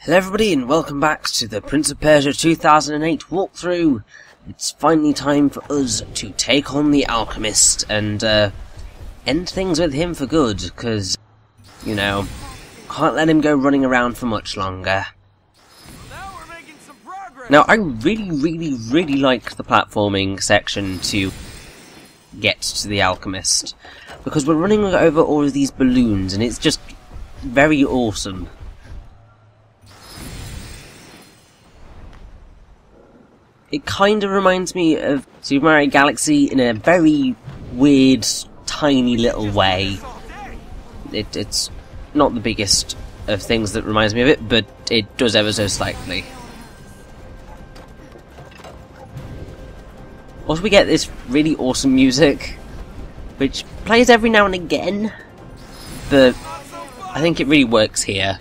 Hello everybody and welcome back to the Prince of Persia 2008 walkthrough. It's finally time for us to take on the Alchemist and end things with him for good, because, you know, can't let him go running around for much longer. Now I really like the platforming section to get to the Alchemist, because we're running over all of these balloons and it's just very awesome. It kind of reminds me of Super Mario Galaxy in a very weird, tiny little way. It's not the biggest of things that reminds me of it, but it does ever so slightly. Also, we get this really awesome music, which plays every now and again, but I think it really works here.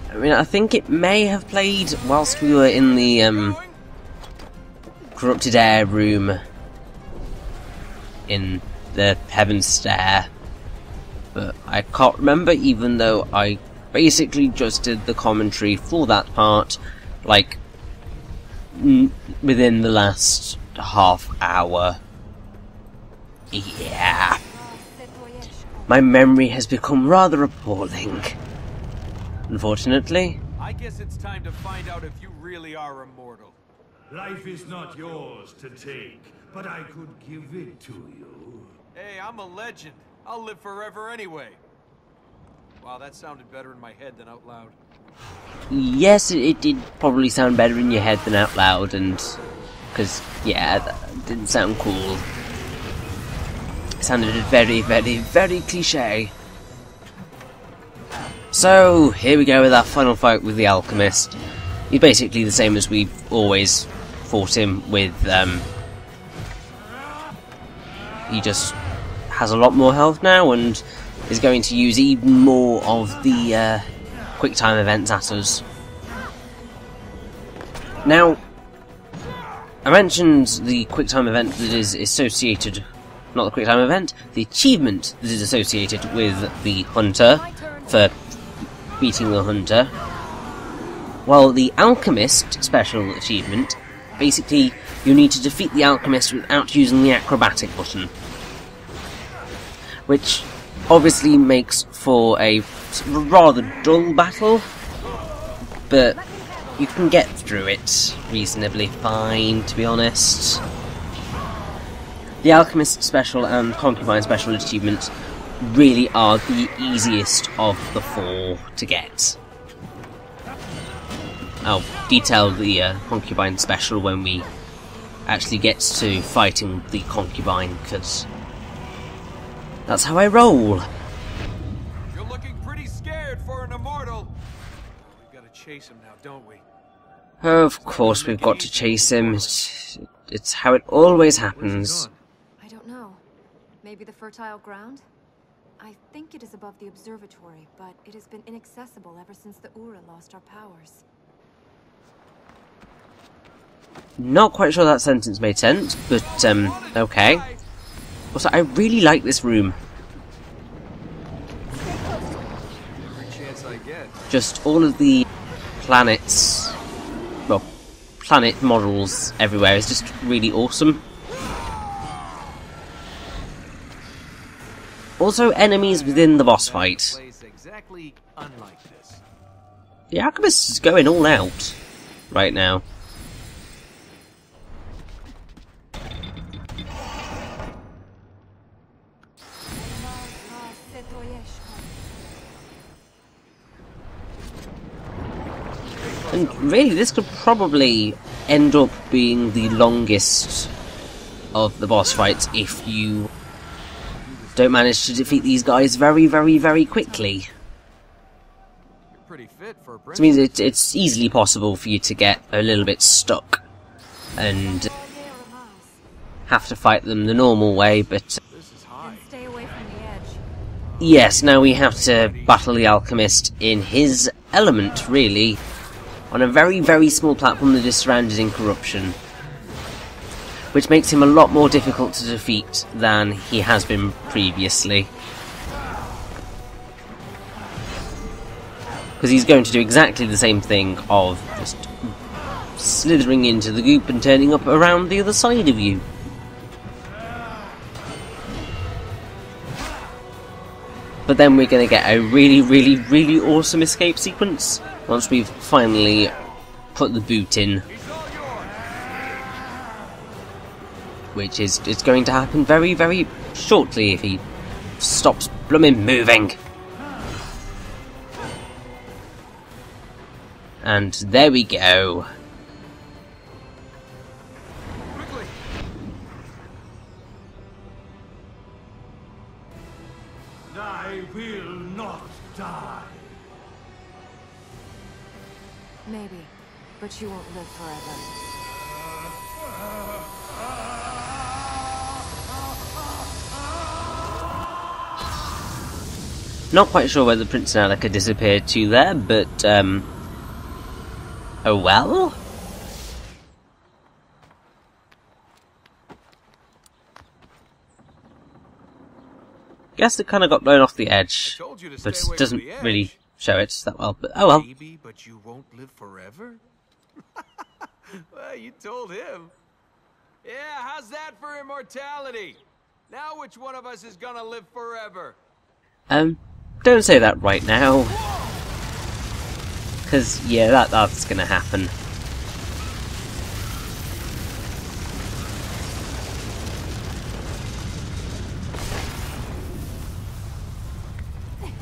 I mean, I think it may have played whilst we were in the corrupted air room in the Heaven's Stair, but I can't remember, even though I basically just did the commentary for that part, like, within the last half hour. Yeah. My memory has become rather appalling. Unfortunately. I guess it's time to find out if you really are immortal. Life is not yours to take, but I could give it to you. Hey, I'm a legend. I'll live forever anyway. Wow, that sounded better in my head than out loud. Yes, it did probably sound better in your head than out loud, and... because, yeah, that didn't sound cool. It sounded very cliché. So, here we go with our final fight with the Alchemist. He's basically the same as we've always fought him with, he just has a lot more health now, and is going to use even more of the, quick time events at us. Now, I mentioned the quick time event that is associated, not the quick time event, the achievement that is associated with the Hunter for beating the Hunter. Well, the Alchemist special achievement, basically you need to defeat the Alchemist without using the acrobatic button, which obviously makes for a rather dull battle, but you can get through it reasonably fine, to be honest. The Alchemist special and Concubine special achievements really are the easiest of the four to get. I'll detail the Concubine special when we actually get to fighting the Concubine, because that's how I roll. You're looking pretty scared for an immortal. We've got to chase him now, don't we? Of course we've got to chase him. It's how it always happens. I don't know. Maybe the fertile ground? I think it is above the Observatory, but it has been inaccessible ever since the Ura lost our powers. Not quite sure that sentence made sense, but, okay. Also, I really like this room. Every chance I get. Just all of the planets, well, planet models everywhere is just really awesome. Also, enemies within the boss fight. Exactly unlike this. The Alchemist is going all out right now. And really, this could probably end up being the longest of the boss fights if you don't manage to defeat these guys very quickly. You're pretty fit for a prince. Which means it's easily possible for you to get a little bit stuck and have to fight them the normal way, but This is high. Stay away from the edge. yes, now we have to battle the Alchemist in his element, really, on a very small platform that is surrounded in corruption. which makes him a lot more difficult to defeat than he has been previously. Because he's going to do exactly the same thing of just slithering into the goop and turning up around the other side of you. But then we're going to get a really awesome escape sequence once we've finally put the boot in. Which is going to happen very shortly if he stops bloomin' moving. And there we go. Quickly. I will not die. Maybe, but you won't live forever. Not quite sure where the Prince and Alec disappeared to there, but, oh well? Guess it kind of got blown off the edge, but it doesn't really show it that well, but oh well. Maybe, but you won't live forever? Well, you told him. Yeah, how's that for immortality? Now which one of us is gonna live forever? Don't say that right now. Cause, yeah, that's gonna happen.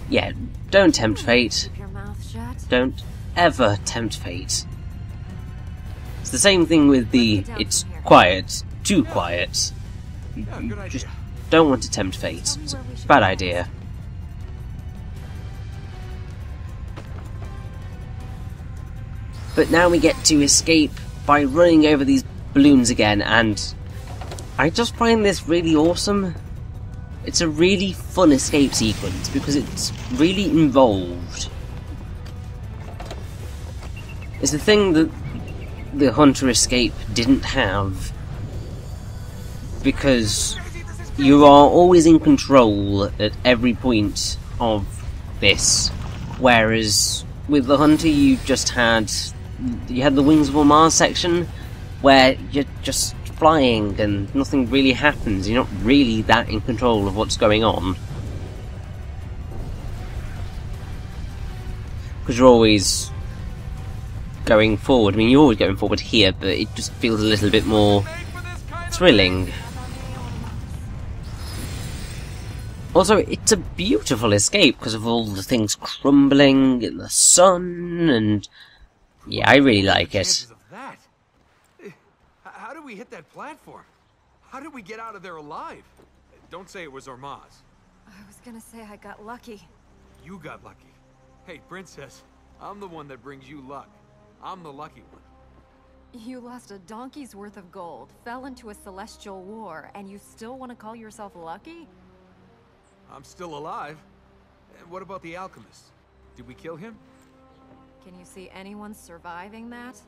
Yeah, don't tempt fate. Keep your mouth shut. Don't ever tempt fate. It's the same thing with the it's quiet, too quiet. You just don't want to tempt fate. It's a bad idea. But now we get to escape by running over these balloons again, and I just find this really awesome. It's a really fun escape sequence because it's really involved. It's the thing that the Hunter escape didn't have, because you are always in control at every point of this, whereas with the Hunter you had the Wings of Ormazd section where you're just flying and nothing really happens. You're not really that in control of what's going on. Because you're always going forward. I mean, you're always going forward here, but it just feels a little bit more thrilling. Also, it's a beautiful escape because of all the things crumbling in the sun, and yeah, I really like it. How did we hit that platform? How did we get out of there alive? Don't say it was Ormazd. I was gonna say I got lucky. You got lucky. Hey, Princess, I'm the one that brings you luck. I'm the lucky one. You lost a donkey's worth of gold, fell into a celestial war, and you still want to call yourself lucky? I'm still alive. And what about the alchemist? Did we kill him? Can you see anyone surviving that?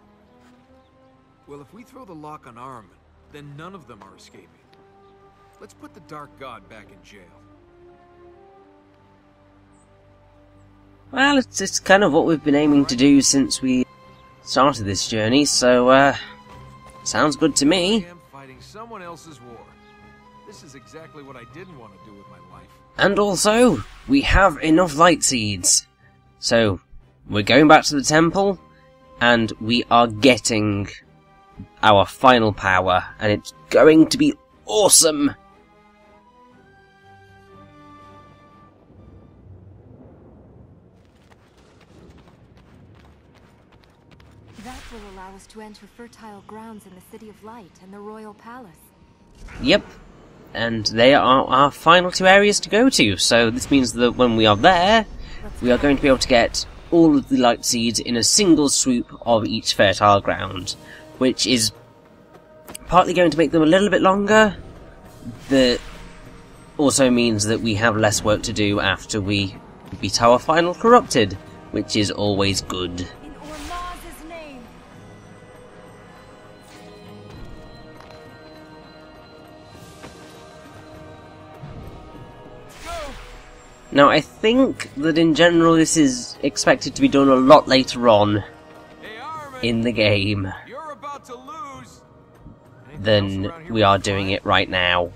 Well, if we throw the lock on Armin, then none of them are escaping. Let's put the Dark God back in jail. Well, it's kind of what we've been aiming to do since we started this journey, so, sounds good to me. I am fighting someone else's war. This is exactly what I didn't want to do with my life. And also, we have enough light seeds. So, we're going back to the temple, and we are getting our final power, and it's going to be awesome! That will allow us to enter fertile grounds in the City of Light and the Royal Palace. Yep, and they are our final two areas to go to, so this means that when we are there, we are going to be able to get all of the light seeds in a single swoop of each fertile ground, which is partly going to make them a little bit longer, but also means that we have less work to do after we beat our final corrupted, which is always good. In Ormazd's name. Now, I think that in general this is expected to be done a lot later on in the game You're about to lose. than we are doing it right now.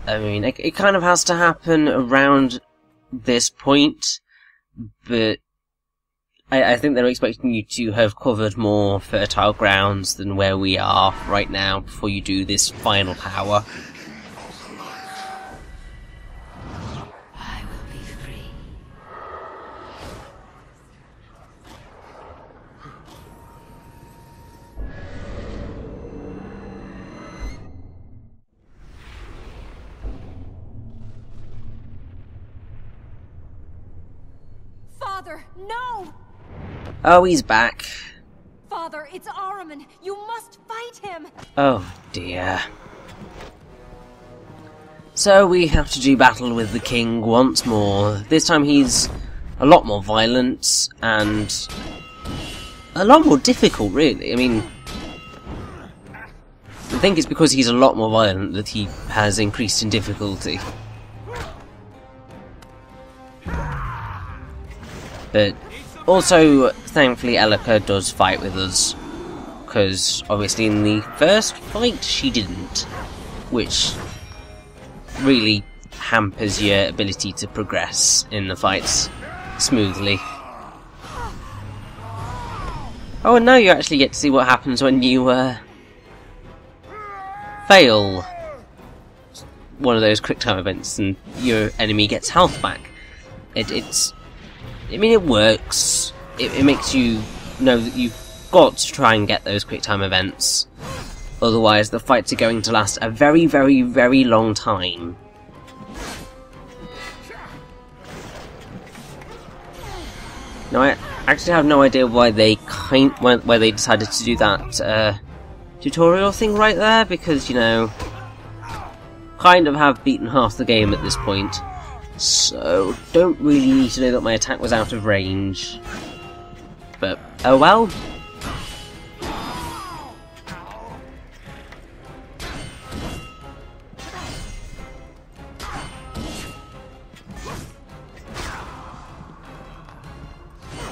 I mean, it kind of has to happen around this point, but I think they're expecting you to have covered more fertile grounds than where we are right now before you do this final power. I will be free. Father, no! Oh, he's back. Father, it's Ahriman. You must fight him. Oh dear. So we have to do battle with the king once more. This time he's a lot more violent and a lot more difficult, really. I mean, I think it's because he's a lot more violent that he has increased in difficulty. But also, thankfully, Elika does fight with us, because obviously in the first fight she didn't, which really hampers your ability to progress in the fights smoothly. Oh, and now you actually get to see what happens when you fail one of those quick time events and your enemy gets health back. I mean, it works. It makes you know that you've got to try and get those quick time events. Otherwise, the fights are going to last a very, very, very long time. Now, I actually have no idea why they decided to do that tutorial thing right there, because, you know, kind of have beaten half the game at this point. So, don't really need to know that my attack was out of range. But, oh well.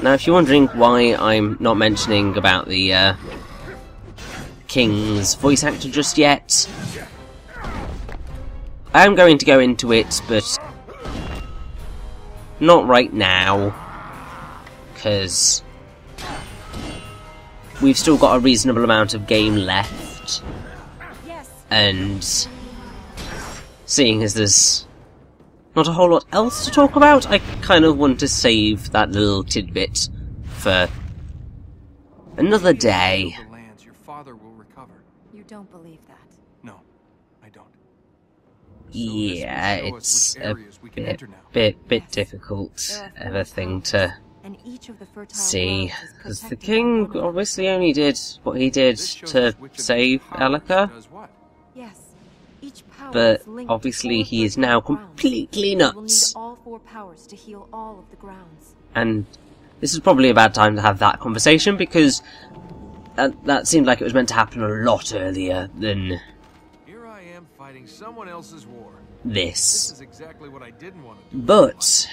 Now, if you're wondering why I'm not mentioning about the King's voice actor just yet, I am going to go into it, but not right now, because we've still got a reasonable amount of game left, and seeing as there's not a whole lot else to talk about, I kind of want to save that little tidbit for another day. Your father will recover. You don't believe that? No, I don't. Yeah, it's a bit difficult of a thing to see, because the king obviously only did what he did to save Elika, but obviously he is now completely nuts, and this is probably a bad time to have that conversation, because that seemed like it was meant to happen a lot earlier than Here I am fighting someone else's war. this. This is exactly what I didn't want to do. But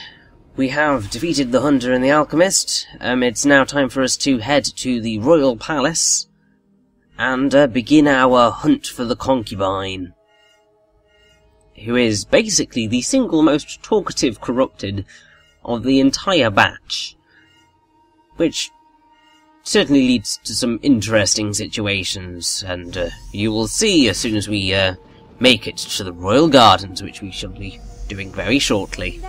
we have defeated the Hunter and the Alchemist. It's now time for us to head to the Royal Palace and begin our hunt for the concubine, who is basically the single most talkative corrupted of the entire batch, which certainly leads to some interesting situations, and you will see as soon as we make it to the Royal Gardens, which we shall be doing very shortly.